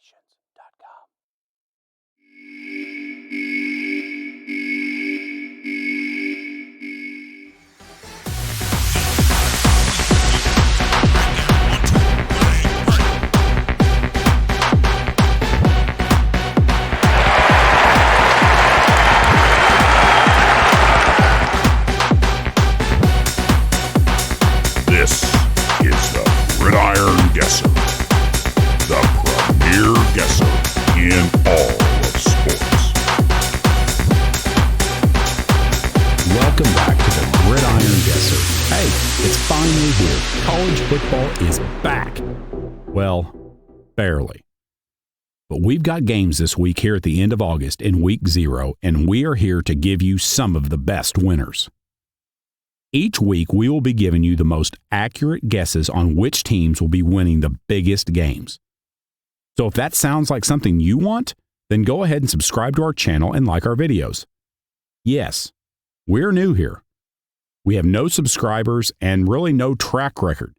SJSU.com. This is the Gridiron Guesser, the premier guesser in all of sports. Welcome back to the Gridiron Guesser. Hey, it's finally here. College football is back. Well, barely. But we've got games this week here at the end of August in Week 0, and we are here to give you some of the best winners. Each week, we will be giving you the most accurate guesses on which teams will be winning the biggest games. So if that sounds like something you want, then go ahead and subscribe to our channel and like our videos. Yes, we're new here. We have no subscribers and really no track record.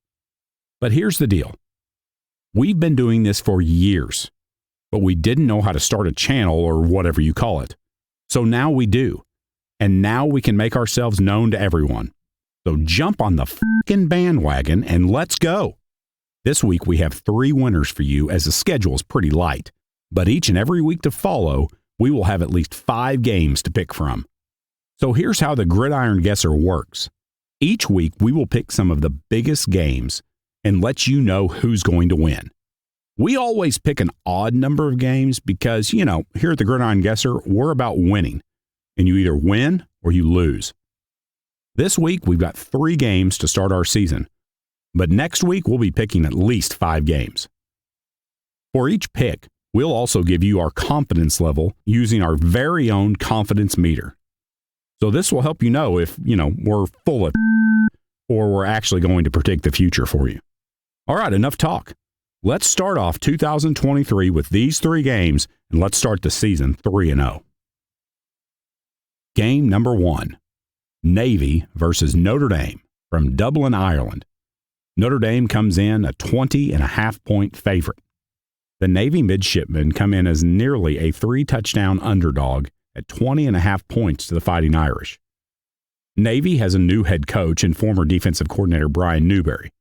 But here's the deal. We've been doing this for years, but we didn't know how to start a channel or whatever you call it. So now we do. And now we can make ourselves known to everyone. So jump on the f***ing bandwagon and let's go. This week we have 3 winners for you as the schedule is pretty light. But each and every week to follow, we will have at least 5 games to pick from. So here's how the Gridiron Guesser works. Each week we will pick some of the biggest games and let you know who's going to win. We always pick an odd number of games because, here at the Gridiron Guesser, we're about winning. And you either win or you lose. This week, we've got 3 games to start our season, but next week, we'll be picking at least 5 games. For each pick, we'll also give you our confidence level using our very own confidence meter. So this will help you know if, we're full of or we're actually going to predict the future for you. All right, enough talk. Let's start off 2023 with these 3 games, and let's start the season 3-0. Game number 1. Navy versus Notre Dame from Dublin, Ireland. Notre Dame comes in a 20.5-point favorite. The Navy midshipmen come in as nearly a 3-touchdown underdog at 20.5 points to the Fighting Irish. Navy has a new head coach and former defensive coordinator Brian Newberry.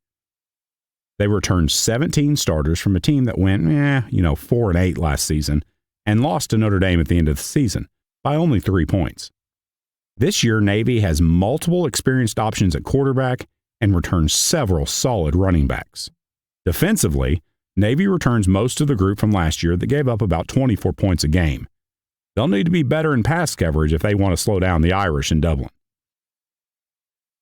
They returned 17 starters from a team that went, 4-8 last season and lost to Notre Dame at the end of the season by only 3 points. This year, Navy has multiple experienced options at quarterback and returns several solid running backs. Defensively, Navy returns most of the group from last year that gave up about 24 points a game. They'll need to be better in pass coverage if they want to slow down the Irish in Dublin.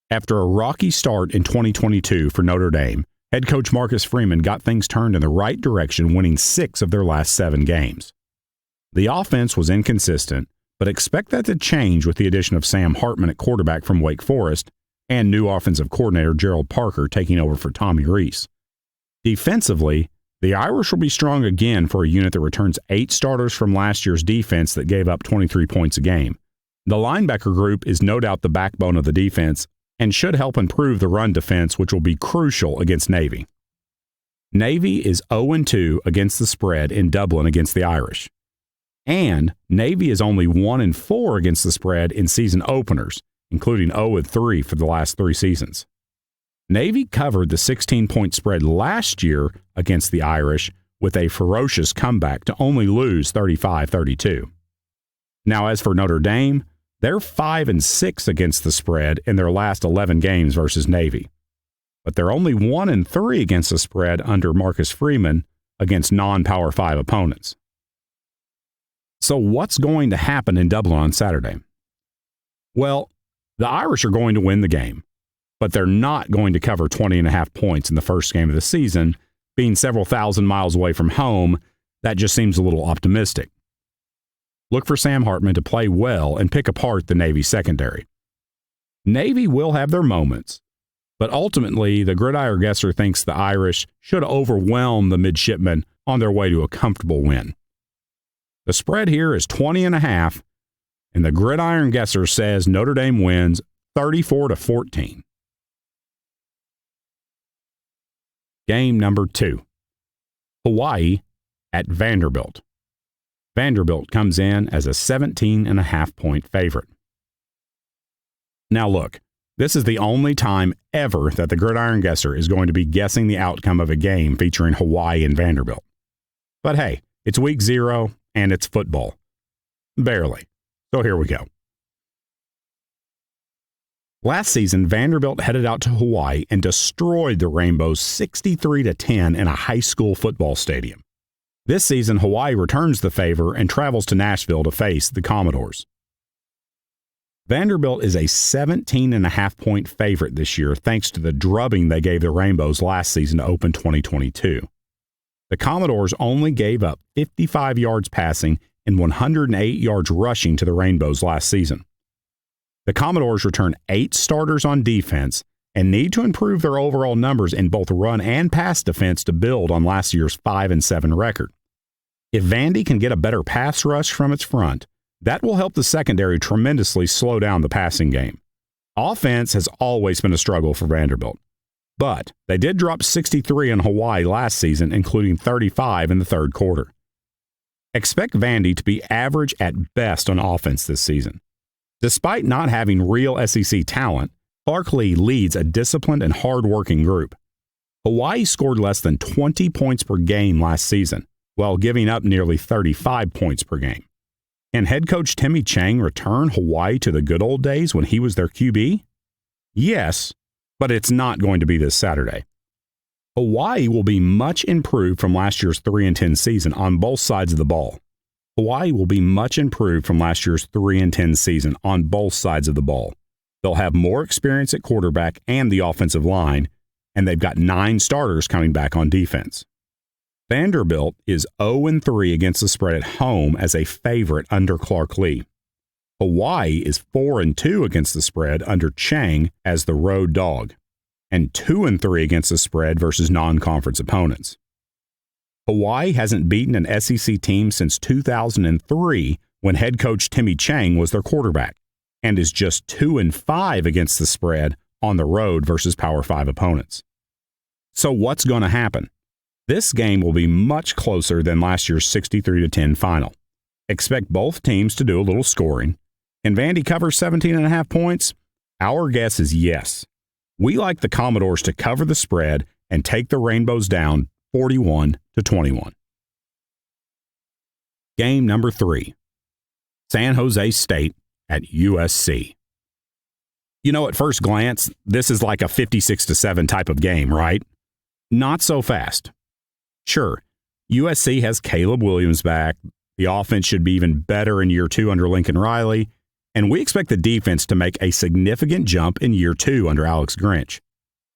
After a rocky start in 2022 for Notre Dame, head coach Marcus Freeman got things turned in the right direction, winning 6 of their last 7 games. The offense was inconsistent, but expect that to change with the addition of Sam Hartman at quarterback from Wake Forest and new offensive coordinator Gerald Parker taking over for Tommy Rees. Defensively, the Irish will be strong again for a unit that returns 8 starters from last year's defense that gave up 23 points a game. The linebacker group is no doubt the backbone of the defense and should help improve the run defense, which will be crucial against Navy. Navy is 0-2 against the spread in Dublin against the Irish. And Navy is only 1-4 against the spread in season openers, including 0-3 for the last 3 seasons. Navy covered the 16-point spread last year against the Irish with a ferocious comeback to only lose 35-32. Now, as for Notre Dame, they're 5-6 against the spread in their last 11 games versus Navy. But they're only 1-3 against the spread under Marcus Freeman against non-Power 5 opponents. So what's going to happen in Dublin on Saturday? Well, the Irish are going to win the game, but they're not going to cover 20.5 points in the first game of the season. Being several thousand miles away from home, that just seems a little optimistic. Look for Sam Hartman to play well and pick apart the Navy secondary. Navy will have their moments, but ultimately the Gridiron Guesser thinks the Irish should overwhelm the midshipmen on their way to a comfortable win. The spread here is 20.5, and the Gridiron Guesser says Notre Dame wins 34-14. Game number 2. Hawaii at Vanderbilt. Vanderbilt comes in as a 17.5-point favorite. Now look, this is the only time ever that the Gridiron Guesser is going to be guessing the outcome of a game featuring Hawaii and Vanderbilt. But hey, it's week 0 and it's football. Barely. So here we go. Last season, Vanderbilt headed out to Hawaii and destroyed the Rainbows 63-10 in a high school football stadium. This season, Hawaii returns the favor and travels to Nashville to face the Commodores. Vanderbilt is a 17.5-point favorite this year thanks to the drubbing they gave the Rainbows last season to open 2022. The Commodores only gave up 55 yards passing and 108 yards rushing to the Rainbows last season. The Commodores return 8 starters on defense and need to improve their overall numbers in both run and pass defense to build on last year's 5-7 record. If Vandy can get a better pass rush from its front, that will help the secondary tremendously slow down the passing game. Offense has always been a struggle for Vanderbilt, but they did drop 63 in Hawaii last season, including 35 in the third quarter. Expect Vandy to be average at best on offense this season. Despite not having real SEC talent, Clark Lee leads a disciplined and hard-working group. Hawaii scored less than 20 points per game last season, while giving up nearly 35 points per game. Can head coach Timmy Chang return Hawaii to the good old days when he was their QB? Yes, but it's not going to be this Saturday. Hawaii will be much improved from last year's 3-10 season on both sides of the ball. Hawaii will be much improved from last year's 3-10 season on both sides of the ball. They'll have more experience at quarterback and the offensive line, and they've got 9 starters coming back on defense. Vanderbilt is 0-3 against the spread at home as a favorite under Clark Lee. Hawaii is 4-2 against the spread under Chang as the road dog, and 2-3 against the spread versus non-conference opponents. Hawaii hasn't beaten an SEC team since 2003 when head coach Timmy Chang was their quarterback, and is just 2-5 against the spread on the road versus Power 5 opponents. So what's going to happen? This game will be much closer than last year's 63-10 final. Expect both teams to do a little scoring. Can Vandy cover 17.5 points? Our guess is yes. We like the Commodores to cover the spread and take the Rainbows down 41-21. Game number 3. San Jose State at USC. You know, at first glance, this is like a 56-7 type of game, right? Not so fast. Sure, USC has Caleb Williams back. The offense should be even better in year 2 under Lincoln Riley, and we expect the defense to make a significant jump in year 2 under Alex Grinch.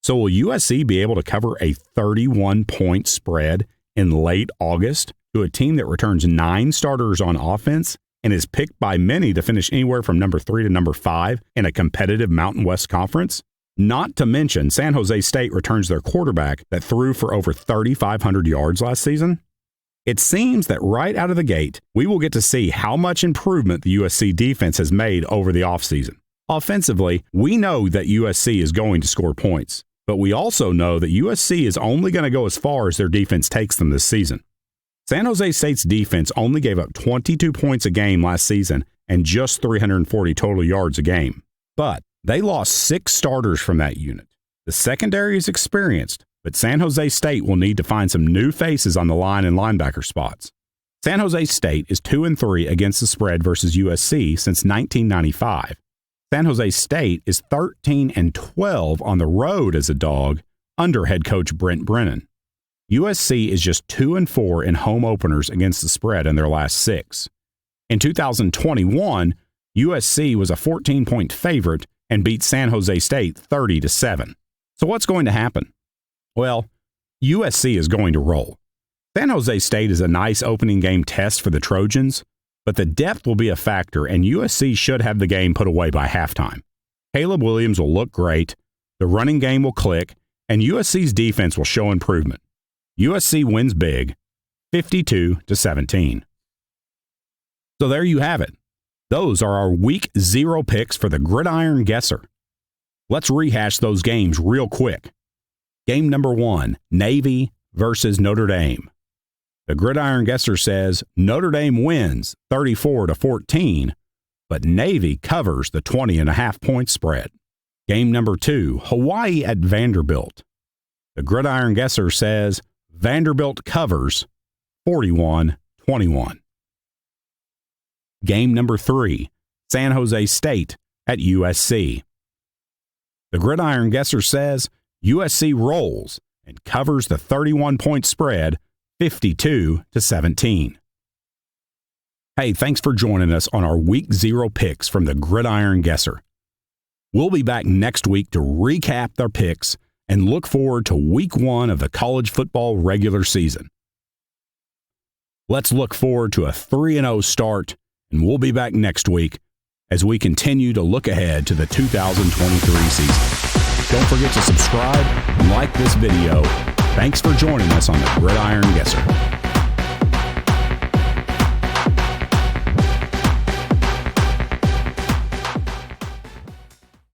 So will USC be able to cover a 31-point spread in late August to a team that returns 9 starters on offense and is picked by many to finish anywhere from number 3 to number 5 in a competitive Mountain West Conference? Not to mention, San Jose State returns their quarterback that threw for over 3,500 yards last season. It seems that right out of the gate, we will get to see how much improvement the USC defense has made over the offseason. Offensively, we know that USC is going to score points, but we also know that USC is only going to go as far as their defense takes them this season. San Jose State's defense only gave up 22 points a game last season and just 340 total yards a game. But they lost 6 starters from that unit. The secondary is experienced, but San Jose State will need to find some new faces on the line and linebacker spots. San Jose State is 2-3 against the spread versus USC since 1995. San Jose State is 13-12 on the road as a dog under head coach Brent Brennan. USC is just 2-4 in home openers against the spread in their last 6. In 2021, USC was a 14-point favorite and beat San Jose State 30-7. So what's going to happen? Well, USC is going to roll. San Jose State is a nice opening game test for the Trojans, but the depth will be a factor, and USC should have the game put away by halftime. Caleb Williams will look great, the running game will click, and USC's defense will show improvement. USC wins big, 52-17. So there you have it. Those are our Week 0 picks for the Gridiron Guesser. Let's rehash those games real quick. Game number 1, Navy versus Notre Dame. The Gridiron Guesser says Notre Dame wins 34-14, but Navy covers the 20.5-point spread. Game number 2, Hawaii at Vanderbilt. The Gridiron Guesser says Vanderbilt covers 41-21. Game number 3, San Jose State at USC. The Gridiron Guesser says USC rolls and covers the 31-point spread 52-17. Hey, thanks for joining us on our Week 0 picks from the Gridiron Guesser. We'll be back next week to recap their picks and look forward to Week 1 of the college football regular season. Let's look forward to a 3-0 start, and we'll be back next week as we continue to look ahead to the 2023 season. Don't forget to subscribe and like this video. Thanks for joining us on the Gridiron Guesser.